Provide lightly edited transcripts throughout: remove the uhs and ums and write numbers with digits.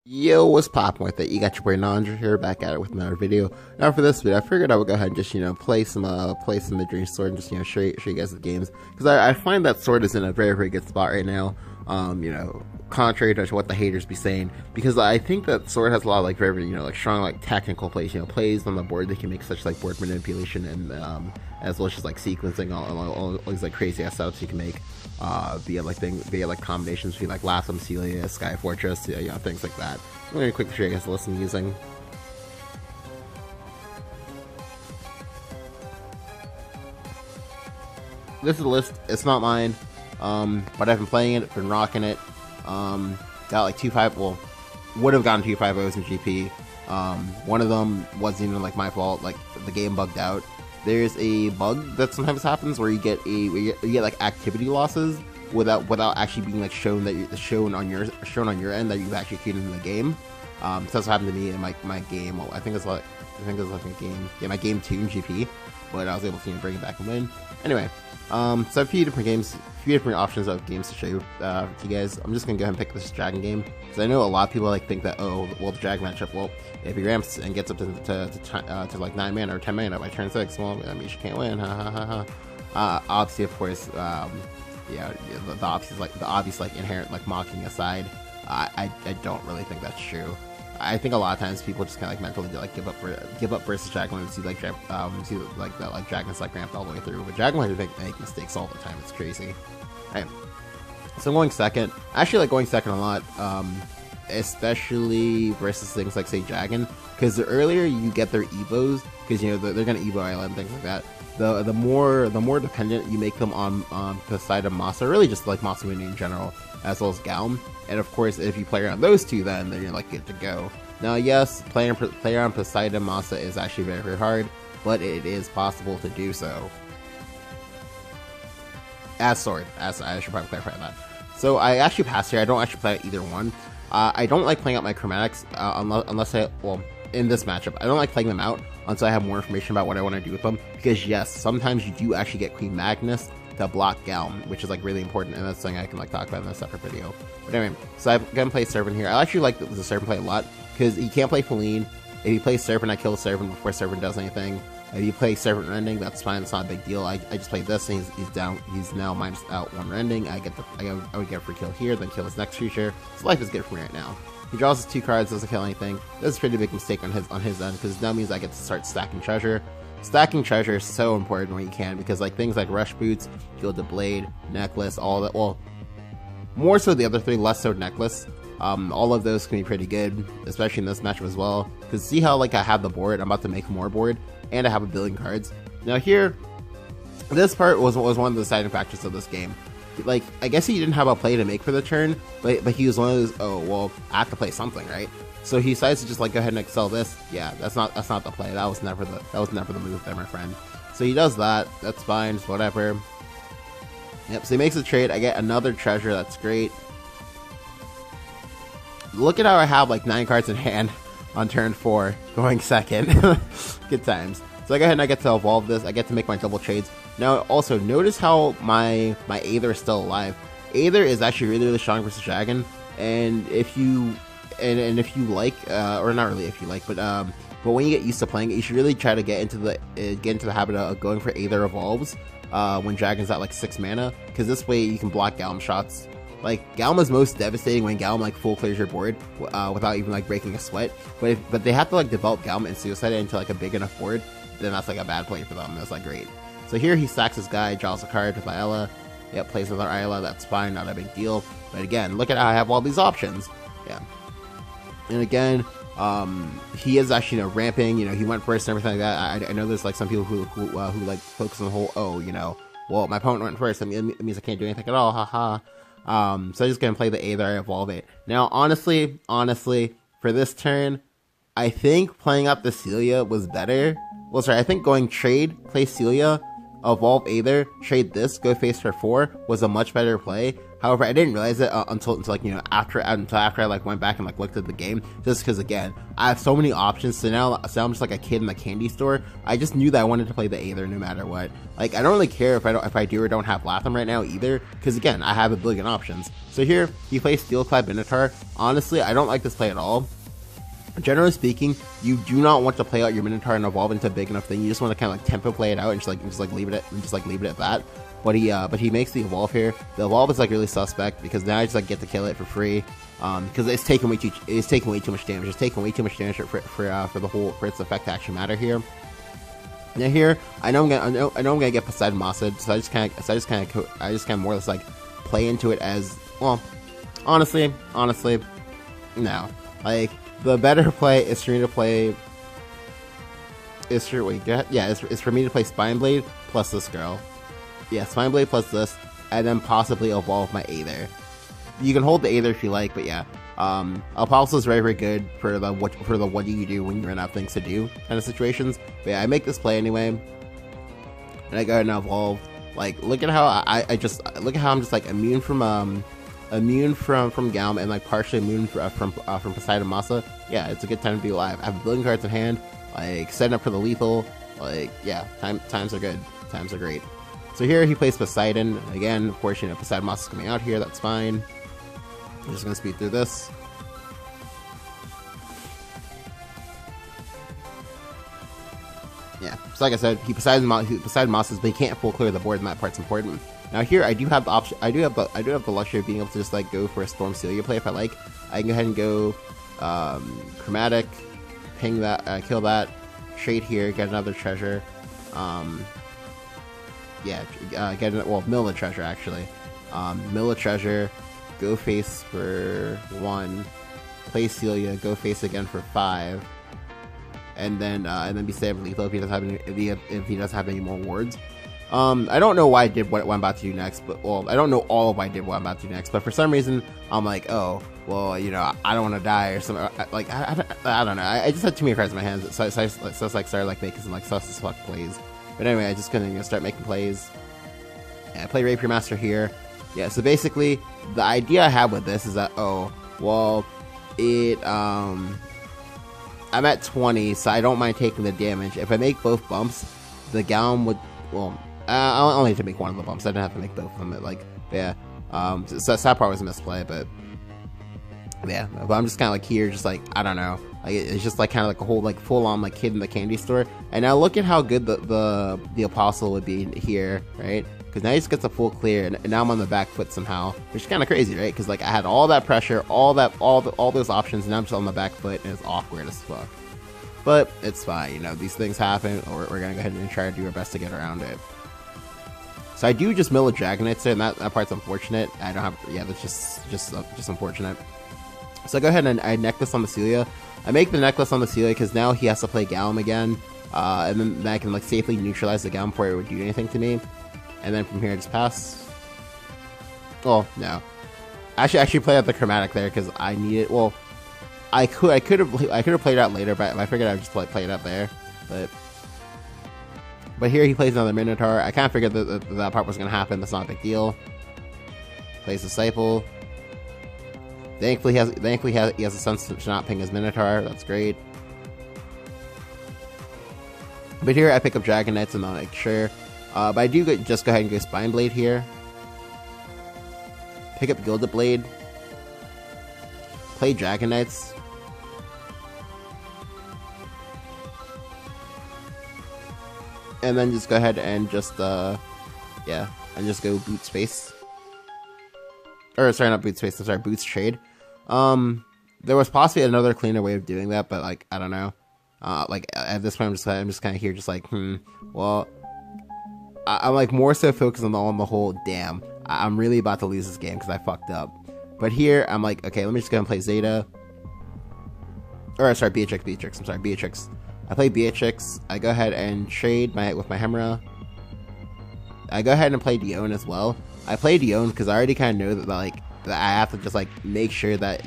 Yo, what's poppin' with it? You got your boy Nandra here, back at it with another video. Now for this video, I figured I would go ahead and just, play some mid-range sword and just, show you guys the games. Because I find that sword is in a very, very good spot right now. Contrary to what the haters be saying. Because I think that sword has a lot of, very, strong, technical plays. Plays on the board that can make such, board manipulation and, as well as just, sequencing, all these, crazy ass setups you can make. Via combinations between Latham, Celia, Sky Fortress, things like that. I'm gonna quickly show you guys the list I'm using. This is the list. It's not mine, but I've been playing it, been rocking it. Got 2.5. Well, would have gotten 2.5 in GP. One of them wasn't even my fault. The game bugged out. There's a bug that sometimes happens where you get activity losses without actually being shown on your end that you've actually created in the game. So that's what happened to me in my game. Well, I think it's my game 2 in GP, but I was able to bring it back and win. Anyway, so I have a few different options of games to show you guys. I'm just gonna go ahead and pick this dragon game because I know a lot of people think that, oh, well, the dragon matchup, well, if he ramps and gets up to 9 mana or 10 mana by turn 6, well, that means you can't win. Obviously, of course, the obvious inherent mocking aside, I don't really think that's true. I think a lot of times people just kind of mentally give up versus dragon and see dragon ramped all the way through. But dragon make mistakes all the time. It's crazy. Alright, so I'm going second. I actually like going second a lot, especially versus things like say dragon, because the earlier you get their evos, because they're gonna evo island and things like that. The more dependent you make them on Poseidon, Masa, really just Masa Muni in general, as well as Galm. And of course, if you play around those two, then you're good to go. Now, yes, playing on Poseidon Masa is actually very, very hard, but it is possible to do so. I should probably clarify that. So I actually pass here. I don't actually play either one. I don't like playing out my chromatics unless in this matchup, I don't like playing them out until I have more information about what I want to do with them. Because yes, sometimes you do actually get Queen Magnus to block Galm, which is really important, and that's something I can talk about in a separate video. But anyway, so I'm gonna play Servant here. I actually like the Servant play a lot because he can't play Feline. If he plays Servant, I kill the Servant before Servant does anything. If you play Servant Rending, that's fine. It's not a big deal. I just played this, and he's down. He's now minus out 1 Rending. I would get a free kill here, then kill his next creature. So life is good for me right now. He draws his 2 cards, doesn't kill anything. This is a pretty big mistake on his end because now means I get to start stacking treasure. Stacking treasure is so important when you can, because things like Rush Boots, Gilded Blade, Necklace, all that. Well, more so the other 3, less so Necklace. All of those can be pretty good, especially in this matchup as well. Because see how I have the board, I'm about to make more board, and I have a billion cards. Now here, this part was one of the deciding factors of this game. I guess he didn't have a play to make for the turn, but he was one of those, oh, well, I have to play something, right? So he decides to just go ahead and excel this. Yeah, that's not the play. That was never the move there, my friend. So he does that. That's fine. It's whatever. Yep. So he makes a trade. I get another treasure. That's great. Look at how I have 9 cards in hand on turn 4, going second. Good times. So I go ahead and I get to evolve this. I get to make my double trades. Now, also notice how my Aether is still alive. Aether is actually really, really strong versus dragon, and if you like, or not really if you like, but when you get used to playing it, you should really try to get into the habit of going for Aether evolves when dragon's at 6 mana, because this way you can block Galm shots. Galm is most devastating when Galm full clears your board without even breaking a sweat. But they have to develop Galm and suicide it into a big enough board. Then that's a bad play for them. That's great. So here he stacks his guy, draws a card with Ayla. Yep, plays another Ayla. That's fine, not a big deal. But again, look at how I have all these options. Yeah. And again, he is actually ramping. He went first and everything like that. I know there's some people who focus on the whole, oh, well, my opponent went first. It means I can't do anything at all. Haha. So I'm just gonna play the Aether, I evolve it. Now, honestly, for this turn, I think playing up the Celia was better. Well, sorry, I think going trade, play Celia, evolve Aether, trade this, go face for 4 was a much better play. However, I didn't realize it until like, you know, after I like went back and like looked at the game, just because again, I have so many options. So now I'm just like a kid in the candy store. I just knew that I wanted to play the Aether no matter what. Like, I don't really care if I do or don't have Latham right now either, because again, I have a billion options. So here, he plays Steelclad Minotaur. Honestly, I don't like this play at all. Generally speaking, you do not want to play out your Minotaur and evolve into a big enough thing. You just want to kind of like tempo play it out and just leave it at that. But he makes the evolve here. The evolve is like really suspect because now I just like get to kill it for free. Because it's taking way too much damage. It's taking way too much damage for its effect to actually matter here. Now here, I know I'm gonna get Poseidon Mossed, so I just kind of more or less like play into it as well. Honestly, no. Like, the better play is for me to play. Is for me to play Spineblade plus this girl. Yeah, Spineblade plus this, and then possibly evolve my Aether. You can hold the Aether if you like, but yeah, Apostle is very, very good for the what do you do when you run out of things to do kind of situations. But yeah, I make this play anyway, and I go ahead and evolve. Like, look at how I'm just like immune from Galm and like partially immune from Poseidon Massa. Yeah, it's a good time to be alive. I have a billion cards in hand, like setting up for the lethal. Like, yeah, times are good. Times are great. So here he plays Poseidon. Again, of course, you know, Poseidon Massa is coming out here, that's fine. I'm just gonna speed through this. Yeah, so like I said, Poseidon Massa, but he can't full clear the board, and that part's important. Now here, I do have the option. I do have the luxury of being able to just like go for a Storm Celia play if I like. I can go ahead and go Chromatic, ping that, kill that, trade here, get another treasure. Mill the treasure actually. Mill the treasure, go face for 1, play Celia, go face again for 5, and then be saved lethal if he doesn't have any more wards. I don't know why I did what I'm about to do next, but well, I don't know all of why I did what I'm about to do next, but for some reason I'm like, oh, well, you know, I don't want to die or something. Like, I don't know. I just had too many cards in my hands, so I started like making some like sus as fuck plays. But anyway, I just couldn't start making plays. Yeah, I play Rapier Master here. Yeah, so basically, the idea I have with this is that, oh, well, I'm at 20, so I don't mind taking the damage. If I make both bumps, the Galm would, well, I'll only have to make one of the bumps. I didn't have to make both of them. Like, yeah, so that part was a misplay, but yeah, but I'm just kind of like here, just like, I don't know. Like, it's just like kind of like a whole like full on like kid in the candy store. And now look at how good the Apostle would be here, right? Because now he just gets a full clear, and now I'm on the back foot somehow, which is kind of crazy, right? Because like I had all that pressure, all those options, and now I'm just on the back foot, and it's awkward as fuck. But it's fine, you know, these things happen, or we're gonna go ahead and try to do our best to get around it. So I do just mill a Dragonites there, and that part's unfortunate. I don't have, yeah, that's just unfortunate. So I go ahead and I necklace on the Celia. I make the necklace on the Celia because now he has to play Galm again, and then I can like safely neutralize the Galm before it would do anything to me. And then from here I just pass. Oh no, actually play out the Chromatic there because I need it. Well, I could have played it out later, but I figured I'd just play it out there. But here he plays another Minotaur. I kind of figured that part was gonna happen. That's not a big deal. Plays Disciple. Thankfully, he has a sense to not ping his Minotaur. That's great. But here I pick up Dragonites and I'm like, sure. But I do just go ahead and go Spineblade here. Pick up Gilded Blade. Play Dragonites. And then just go ahead and just, yeah, and just go Boot Space. Or, sorry, not Boot Space, I'm sorry, Boots Trade. There was possibly another cleaner way of doing that, but, like, I don't know. Like, at this point, I'm just kind of here, just like, well, I'm, like, more so focused on the whole, damn, I'm really about to lose this game because I fucked up. But here, I'm like, okay, let me just go and play Zeta. Or, sorry, Beatrix, I'm sorry, Beatrix. I play Beatrix, I go ahead and trade with my Hemera. I go ahead and play Dione as well. I play Dione because I already kind of know that, like, that I have to just, like, make sure that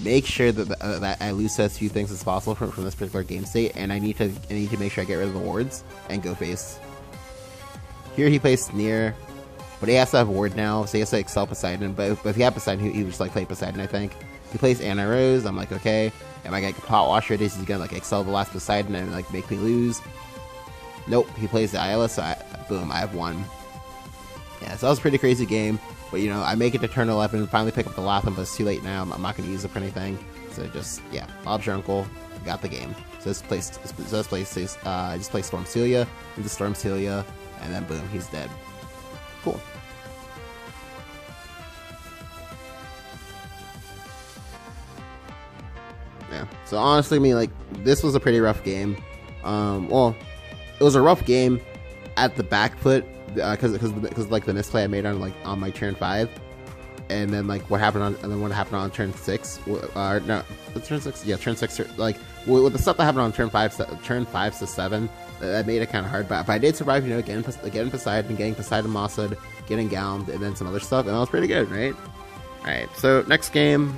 that I lose as few things as possible from this particular game state, and I need to make sure I get rid of the wards and go face. Here he plays Sneer, but he has to have Ward now, so he has to excel Poseidon. But if he had Poseidon, he would just like play Poseidon, I think. He plays Anna Rose. I'm like, okay, am I gonna pot washer this? He's gonna like excel the last Poseidon and like make me lose. Nope, he plays the Ayla, so boom, I have won. Yeah, so that was a pretty crazy game. But you know, I make it to turn 11, finally pick up the Latham, but it's too late now. I'm not gonna use it for anything. So just yeah, Bob's your uncle, got the game. So this place, I just play Storm Celia into Storm Celia, and then boom, he's dead. Cool. Yeah. So honestly, I mean, like, this was a pretty rough game. Well, it was a rough game at the back foot because like the misplay I made on my turn 5, and then like what happened on turn 6. No, turn 6. Yeah, turn 6. Like with the stuff that happened on turn 5 to 7, that made it kind of hard. But I did survive. You know, getting Poseidon, getting Poseidon Mossad, getting Galmed, and then some other stuff, and that was pretty good, right? All right. So next game,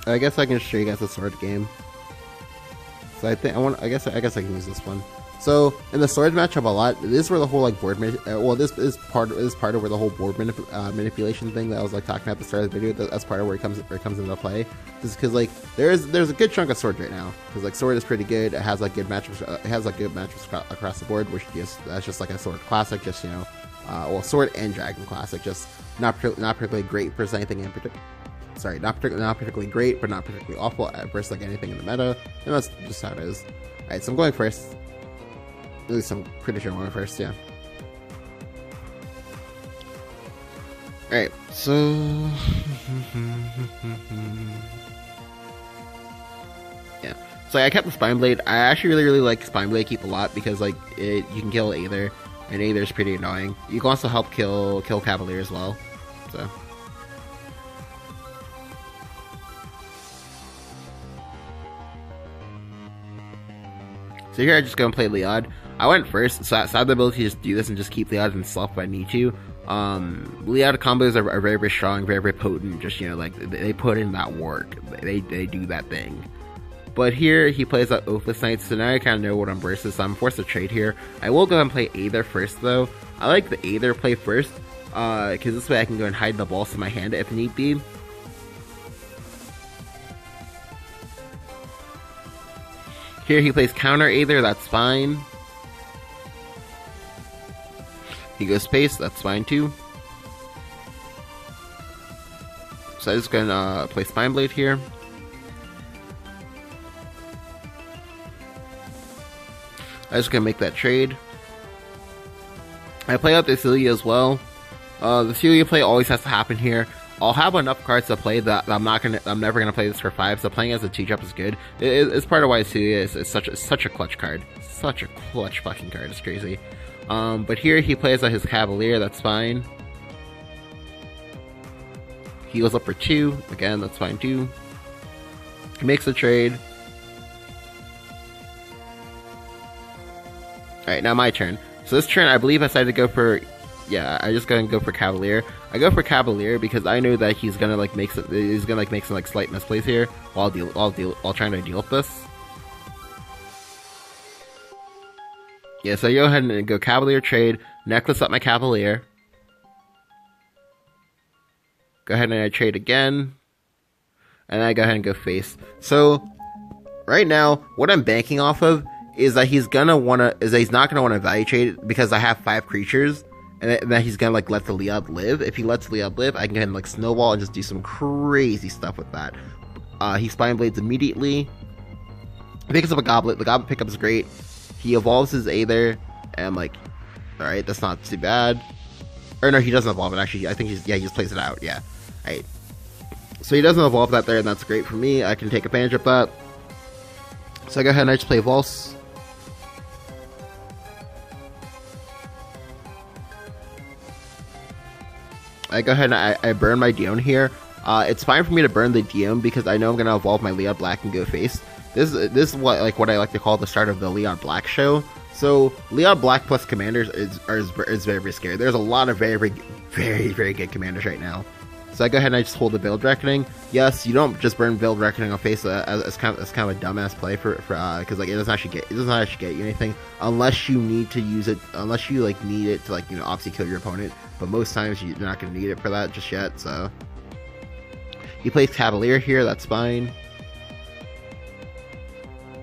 I guess I can show you guys the sword game. So I guess I can use this one. So in the sword matchup a lot, this is where the whole like board this is part of where the whole board manipulation thing that I was like talking about at the start of the video. That's part of where it comes into play. Just because like there's a good chunk of sword right now, because like sword is pretty good. It has like good matchups. It has like good matchups across the board, which that's just like a sword classic. Just, you know, well, sword and dragon classic. Just not particularly great versus anything in particular. Sorry, not particularly great, but not particularly awful versus like anything in the meta, and that's just how it is. All right, so I'm going first. At least I'm pretty sure I'm going first. Yeah. All right, so yeah. So I kept the Spine Blade. I actually really like Spine Blade keep a lot because like you can kill Aether, and Aether's pretty annoying. You can also help kill Cavalier as well. So. So here I just go and play Leod. I went first, so I have the ability to just do this and just keep Leod and stuff if I need to. Leod combos are very, very strong, very, very potent. Just, you know, like, they put in that work. They do that thing. But here, he plays that Oathless Knight, so now I kind of know what I'm versus, so I'm forced to trade here. I will go and play Aether first, though. I like the Aether play first, because this way I can go and hide the balls in my hand if need be. Here he plays counter Aether, that's fine. He goes space, that's fine too. So I'm just gonna play Spine Blade here. I'm just gonna make that trade. I play out the Celia as well. The Celia play always has to happen here. I'll have enough cards to play that I'm never gonna play this for 5. So playing as a 2-drop is good. It's part of why Celia is such a clutch card. Such a clutch fucking card. It's crazy. But here he plays his Cavalier. That's fine. He goes up for 2 again. That's fine too. He makes a trade. All right, now my turn. So this turn, I believe I decided to go for. Yeah, I just go and go for Cavalier. I go for Cavalier because I know that he's gonna like make some like slight misplays here while trying to deal with this. Yeah, so I go ahead and go Cavalier trade, necklace up my Cavalier. Go ahead and I trade again, and then I go ahead and go face. So right now, what I'm banking off of is that he's not gonna wanna value trade because I have 5 creatures. And that he's gonna like let the Leod live. If he lets Leod live, I can go ahead and like snowball and just do some crazy stuff with that. He Spine Blades immediately. He picks up a Goblet. The Goblet pickup is great. He evolves his Aether, and I'm like, alright, that's not too bad. Or no, he doesn't evolve it actually. I think he just plays it out, yeah. Alright. So he doesn't evolve that there, and that's great for me. I can take advantage of that. So I go ahead and I just play Valse. I go ahead and I burn my Dion here. It's fine for me to burn the Dion because I know I'm gonna evolve my Leod Black and go face. This is what I like to call the start of the Leod Black show. So Leod Black plus commanders is very, very scary. There's a lot of very, very good commanders right now. So I go ahead and I just hold the Build Reckoning. Yes, you don't just burn Build Reckoning on face as kind of a dumbass play for because like it doesn't actually get you anything unless you need to use it, unless you like need it to like obviously kill your opponent. But most times you're not going to need it for that just yet. So he plays Cavalier here. That's fine.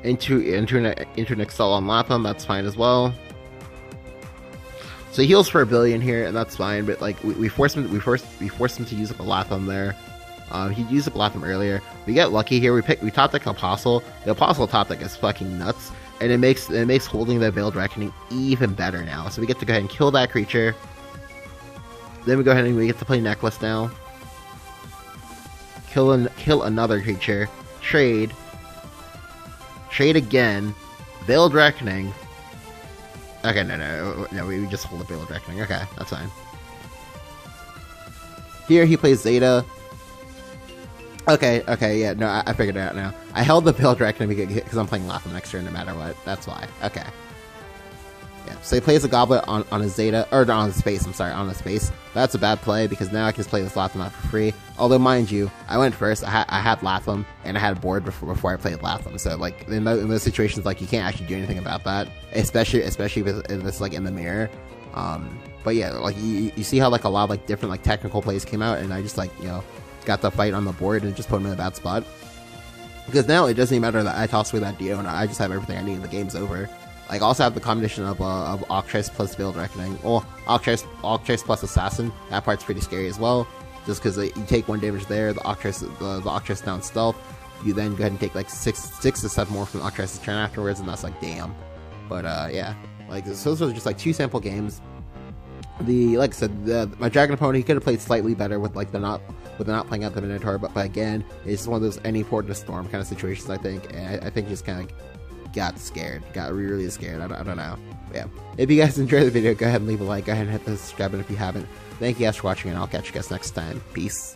Into an Excel on Lapham. That's fine as well. So he heals for 1 billion here, and that's fine. But like we forced him to use up a Lapham there. He used up Lapham earlier. We get lucky here. We top deck Apostle. The Apostle top deck is fucking nuts, and it makes holding the Veiled Reckoning even better now. So we get to go ahead and kill that creature. Then we go ahead and we get to play Necklace now. Kill another creature. Trade again. Veiled Reckoning. Okay, no, we just hold the Veiled Reckoning. Okay, that's fine. Here he plays Zeta. Okay, yeah, no, I figured it out now. I held the Veiled Reckoning because I'm playing Lapham next turn no matter what. That's why. Okay. Yeah, so he plays a Goblet on his Zeta, or on his Space, I'm sorry, on his Space. That's a bad play, because now I can just play this Lapham out for free. Although, mind you, I went first, I had Lapham, and I had a board before I played Lapham. So, like, in those situations, like, you can't actually do anything about that. Especially if it's, like, in the mirror. But yeah, like, you see how, like, a lot of, like, different, like, technical plays came out, and I just, like, got the fight on the board and just put him in a bad spot. Because now it doesn't even matter that I toss away that Dio, and I just have everything I need, and the game's over. Like, I also have the combination of Octrice plus Veiled Reckoning. Well, Octrice plus Assassin. That part's pretty scary as well. Just because you take 1 damage there, the Octrice down stealth. You then go ahead and take like 6 to 7 more from the Octrice's turn afterwards, and that's like, damn. But yeah, like, so those are just like 2 sample games. Like I said, my Dragon opponent, he could have played slightly better with like not playing out the Minotaur, but again, it's one of those any port to storm kind of situations, I think. And I think he just kind of got really scared. I don't know. But yeah, if you guys enjoyed the video, go ahead and leave a like, go ahead and hit the subscribe button if you haven't. Thank you guys for watching, and I'll catch you guys next time. Peace.